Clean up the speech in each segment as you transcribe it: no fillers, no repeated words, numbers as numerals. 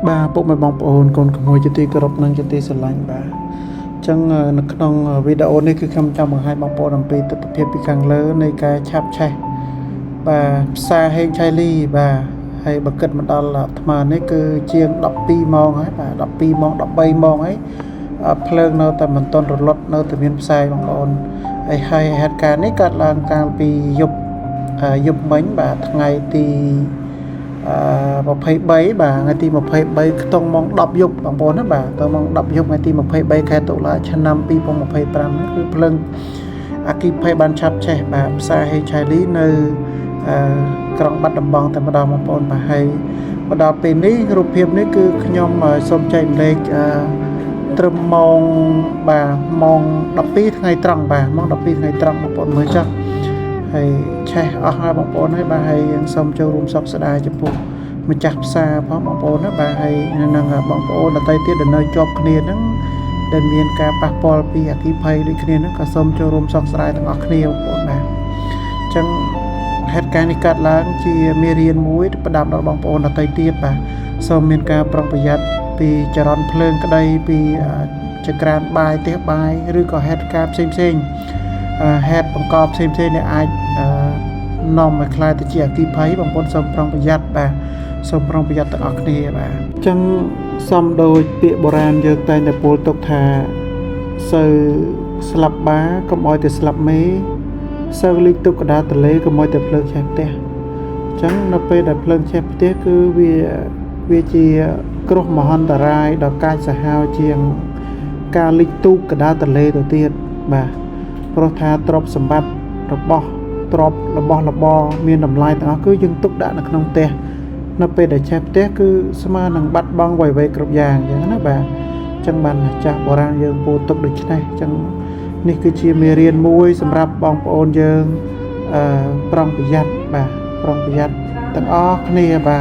bà bộ mày bong ồn còn ngồi cho ti cọp năng cho ti sờ lạnh bà chẳng nó trong video này cứ không trong bằng hai bong ồn làm pi tập tập pi càng lớn này cái chắp chay bà xa hay chai ly bà hay bậc cất mà đó là mà này cứ chiên đập pi mong ấy bà đập pi mong đập bay mong ấy phơi nó tại mình tôn rồi lót nó từ miền sai bong ồn hay hay hạt cá này cắt là càng pi dục dục bánh bà ngày thì một phẩy bảy bà ngày thì một phẩy bảy tông mong đọc dục bằng bốn đó bà tông mong đọc dục ngày thì một phẩy bảy khai tụ lại chân năm pi một phẩy tám cứ lưng aki phẩy ban chắp che bà xa hay trái lý nơi trong bắt đầm bong tại bắt đầu một bốn bà hay bắt đầu bên ní rụp hiệp ní cứ nhom mà xôm chạy lên trâm mong bà mong đọc pi ngày trăng bà mong đọc pi ngày trăng một bốn mới chắc hay che ở hai bóng bóng ấy bà hay xong cho rùm sọc sẽ đai cho phụ mình chặt xa phó bóng bóng đó bà hay năng bóng bóng là tay tiết đến nơi chọc kia nó đến miền ca bạc bò pi à kí phay đi kia nó cả xong cho rùm sọc sẽ đai thằng ở kia bóng bóng bà chẳng hết cái này cắt lá chỉ merian muối bắt đạp đó bóng bóng là tay tiết bà xong miền ca prong bây giờ pi chả rón phơi cái đây pi chả gran bài tiếp bài rồi có hết ca xem hạt bằng cọp xem này ai nòng mà khai từ chia kịp thấy bằng con sông prongประหยัด bà sông prongประหยัด ต ở kia bà chẳng xong đôi bị bồ ran giờ tay là bồ tộc thà sơ slap bá cầm oi từ slap mấy sơ liên tục cả đá từ lấy cầm oi từ phơi chém té chẳng nó pe đặt phơi chém té cứ vì chỉ cột mà hòn tà rai đỏ cai sả hao chiang ca liên tục cả đá từ lấy đầu tiên bàเพราะถ้าตรบสมบัติระบตรบระบมีน้ำลายต่างคือยังตุกด่าในขนมเตะนับไปได้แชปเตะคือสมาหนังบัดบังไว้กรบยางอย่างนั้นแบบจังบันจากโบราณยังปูตุกดึกได้จังนี่คือชีเมเรียนมวยสำหรับบองโอนยังปรองประหยัดแบบปรองประหยัดต่างอ้อนี่แบบ บ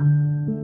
។